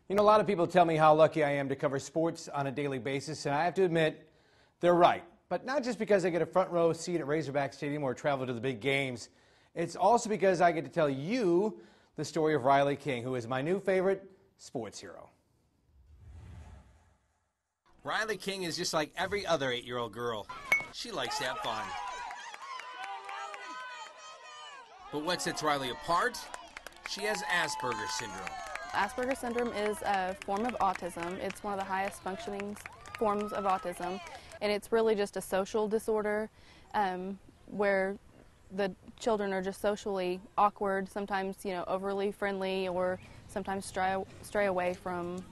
You know, a lot of people tell me how lucky I am to cover sports on a daily basis, and I have to admit, they're right. But not just because I get a front row seat at Razorback Stadium or travel to the big games. It's also because I get to tell you the story of Riley King, who is my new favorite sports hero. Riley King is just like every other 8-year-old girl. She likes to have fun. But what sets Riley apart? She has Asperger's syndrome. Asperger's syndrome is a form of autism. It's one of the highest functioning forms of autism, and it's really just a social disorder where the children are just socially awkward, sometimes, you know, overly friendly, or sometimes stray away from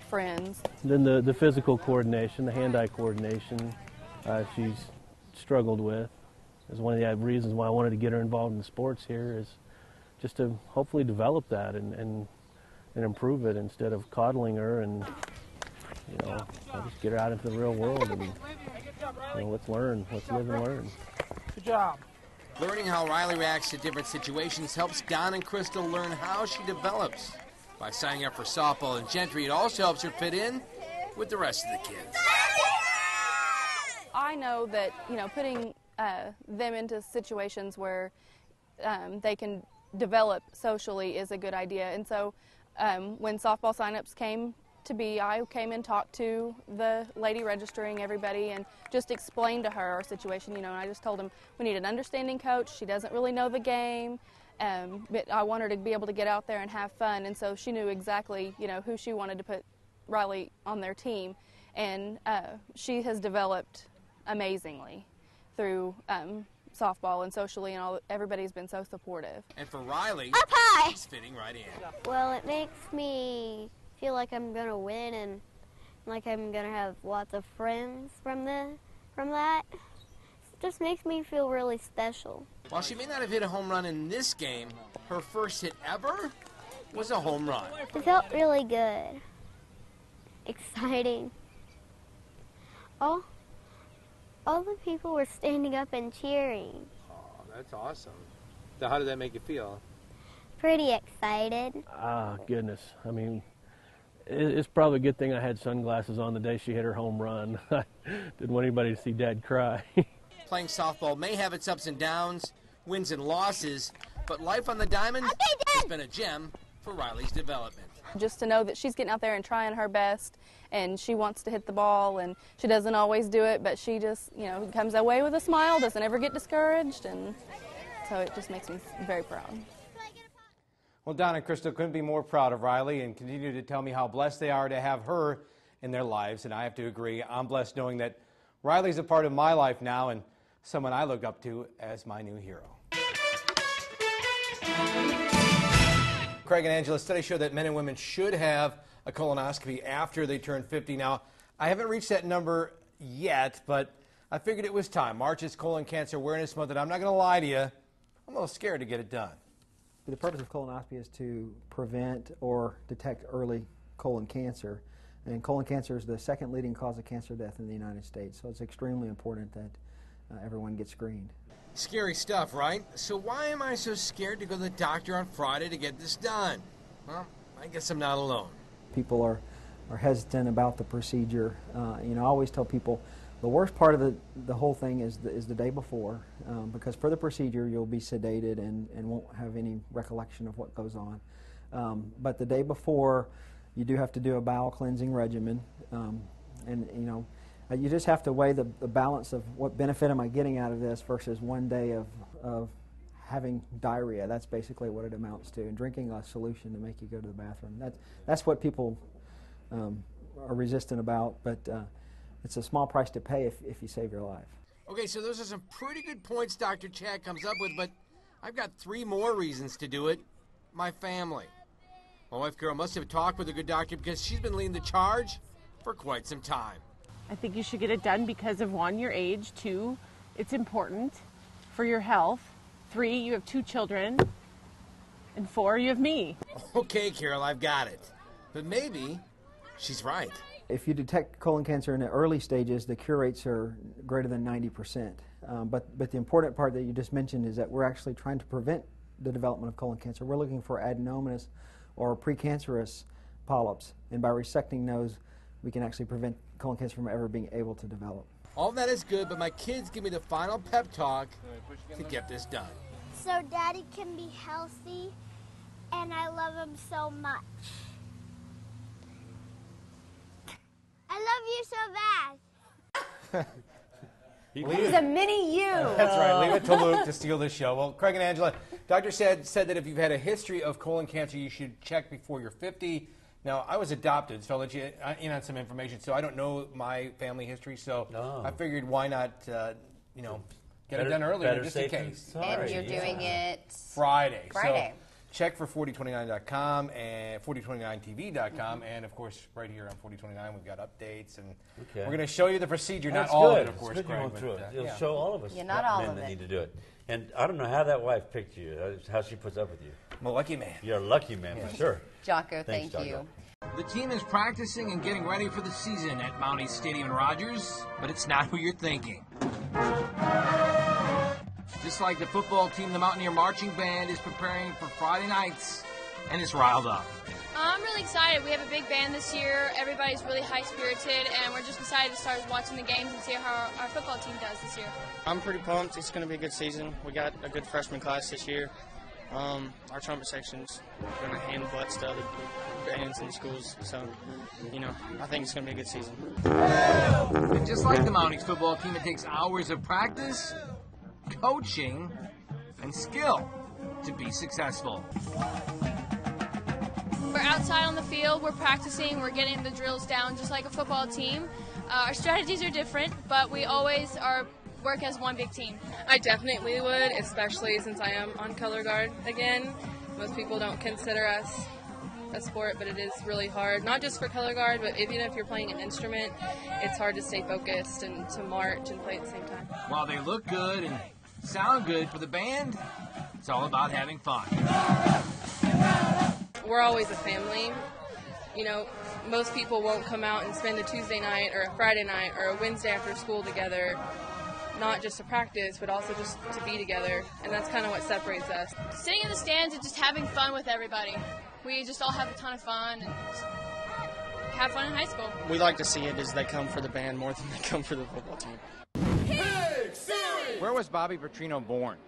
friends. Then the physical coordination, the hand-eye coordination, she's struggled with. Is one of the reasons why I wanted to get her involved in sports here, is just to hopefully develop that and improve it instead of coddling her, and you know, I'll just get her out into the real world and, you know, let's learn, let's live and learn. Good job. Learning how Riley reacts to different situations helps Don and Crystal learn how she develops. By signing up for softball and Gentry, it also helps her fit in with the rest of the kids. I know that, you know, putting them into situations where they can develop socially is a good idea. And so when softball signups came to be, I came and talked to the lady registering everybody and just explained to her our situation, you know, and I just told them we need an understanding coach. She doesn't really know the game, but I want her to be able to get out there and have fun. And so she knew exactly, you know, who she wanted to put Riley on their team. And she has developed amazingly through softball and socially, and everybody's been so supportive. And for Riley, she's fitting right in. Well, it makes me feel like I'm going to win and like I'm going to have lots of friends from that. It just makes me feel really special. While she may not have hit a home run in this game, her first hit ever was a home run. It felt really good, exciting. All the people were standing up and cheering. Oh, that's awesome. So how did that make you feel? Pretty excited. Ah, goodness. I mean, it's probably a good thing I had sunglasses on the day she hit her home run. I didn't want anybody to see Dad cry. Playing softball may have its ups and downs, wins and losses, but life on the diamond has been a gem for Riley's development. Just to know that she's getting out there and trying her best, and she wants to hit the ball, and she doesn't always do it, but she just, you know, comes away with a smile, doesn't ever get discouraged, and so it just makes me very proud. Well, Don and Crystal couldn't be more proud of Riley and continue to tell me how blessed they are to have her in their lives, and I have to agree, I'm blessed knowing that Riley's a part of my life now and someone I look up to as my new hero. Craig and Angela, studies show that men and women should have a colonoscopy after they turn 50. Now, I haven't reached that number yet, but I figured it was time. March is Colon Cancer Awareness Month, and I'm not going to lie to you, I'm a little scared to get it done. The purpose of colonoscopy is to prevent or detect early colon cancer, and colon cancer is the second leading cause of cancer death in the United States, so it's extremely important that everyone gets screened. Scary stuff, right? So why am I so scared to go to the doctor on Friday to get this done? Well, I guess I'm not alone. People are hesitant about the procedure. You know, I always tell people the worst part of the whole thing is the day before, because for the procedure you'll be sedated and won't have any recollection of what goes on. But the day before, you do have to do a bowel cleansing regimen, and you know, you just have to weigh the balance of what benefit am I getting out of this versus one day of having diarrhea. That's basically what it amounts to, and drinking a solution to make you go to the bathroom. That's what people are resistant about, but it's a small price to pay if you save your life. Okay, so those are some pretty good points Dr. Chad comes up with, but I've got 3 more reasons to do it. My family. My wife Carol must have talked with a good doctor because she's been leading the charge for quite some time. I think you should get it done because of 1, your age, 2, it's important for your health, 3, you have 2 children, and 4, you have me. Okay, Carol, I've got it. But maybe she's right. If you detect colon cancer in the early stages, the cure rates are greater than 90%. But the important part that you just mentioned is that we're actually trying to prevent the development of colon cancer. We're looking for adenomatous or precancerous polyps. And by resecting those, we can actually prevent colon cancer from ever being able to develop. All that is good, but my kids give me the final pep talk to get this done. So Daddy can be healthy, and I love him so much. I love you so bad. He's a mini you. That's right. Leave it to Luke to steal the show. Well, Craig and Angela, doctor said that if you've had a history of colon cancer, you should check before you're 50. Now, I was adopted, so I'll let you in on some information. So I don't know my family history, so I figured why not, get it done earlier just in case. And you're doing it Friday. So check for 4029.com and 4029tv.com, and of course, right here on 4029, we've got updates, and we're going to show you the procedure. That's not all good. of it, of course, It's good Craig. going through it. It'll Yeah. show all of us not all men of that it. need to do it. And I don't know how that wife picked you, how she puts up with you. I'm a lucky man. You're a lucky man for sure. Jocko, Thanks, thank you. Jocko. The team is practicing and getting ready for the season at Mount East Stadium in Rogers, but it's not who you're thinking. Just like the football team, the Mountaineer Marching Band is preparing for Friday nights, and it's riled up. I'm really excited. We have a big band this year. Everybody's really high-spirited, and we're just excited to start watching the games and see how our football team does this year. I'm pretty pumped. It's going to be a good season. We got a good freshman class this year. Our trumpet section's going to hand butts to other bands in the schools. So, I think it's going to be a good season. And just like the Mount East football team, it takes hours of practice, coaching, and skill to be successful. We're outside on the field. We're practicing. We're getting the drills down just like a football team. Our strategies are different, but we always work as one big team. I definitely would, especially since I am on color guard again. Most people don't consider us a sport, but it is really hard, not just for color guard, but even if you're playing an instrument, it's hard to stay focused and to march and play at the same time. While they look good and sound good for the band, it's all about having fun. We're always a family. Most people won't come out and spend a Tuesday night or a Friday night or a Wednesday after school together, not just to practice, but also just to be together, and that's kind of what separates us. Sitting in the stands and just having fun with everybody. We just all have a ton of fun and have fun in high school. We like to see it as they come for the band more than they come for the football team. Where was Bobby Petrino born?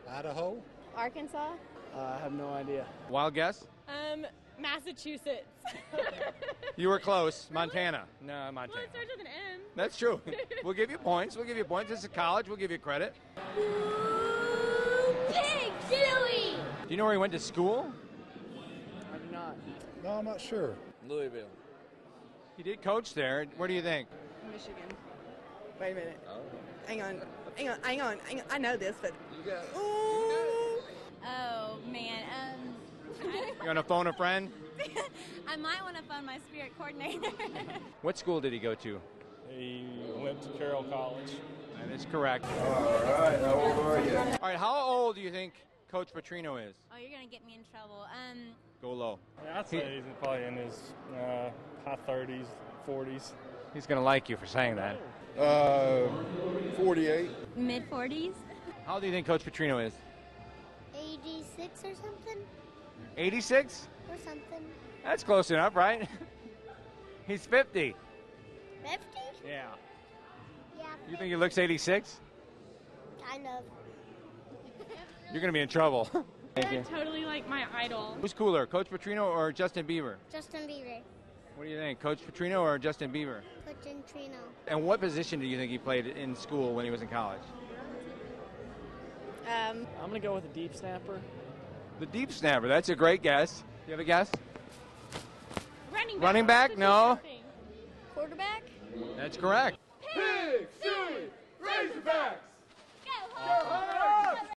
Idaho? Arkansas? I have no idea. Wild guess? Massachusetts. You were close. Montana. No, Montana. Well, it starts with an M. That's true. We'll give you points. This is college. We'll give you credit. Big Dewey! Do you know where he went to school? I do not. No, I'm not sure. Louisville. He did coach there. Where do you think? Michigan. Wait a minute. Oh. Hang on. I know this, but... You got it. Oh, man. You want to phone a friend? I might want to phone my spirit coordinator. What school did he go to? He went to Carroll College. That is correct. All right, how old are you? All right, how old do you think Coach Petrino is? Oh, you're going to get me in trouble. Go low. I'd say he's probably in his high 30s, 40s. He's going to like you for saying that. 48. Mid-40s? How old do you think Coach Petrino is? 86 or something? 86? Or something. That's close enough, right? He's 50. 50? Yeah. Yeah. You think he looks 86? Kind of. You're going to be in trouble. Thank you. Totally like my idol. Who's cooler, Coach Petrino or Justin Bieber? Justin Bieber. What do you think, Coach Petrino or Justin Bieber? Coach Trino. And what position do you think he played in school when he was in college? Um, I'm going to go with a deep snapper. The deep snapper. That's a great guess. You have a guess? running back? No. Quarterback? That's correct. Pig Suey Razorbacks!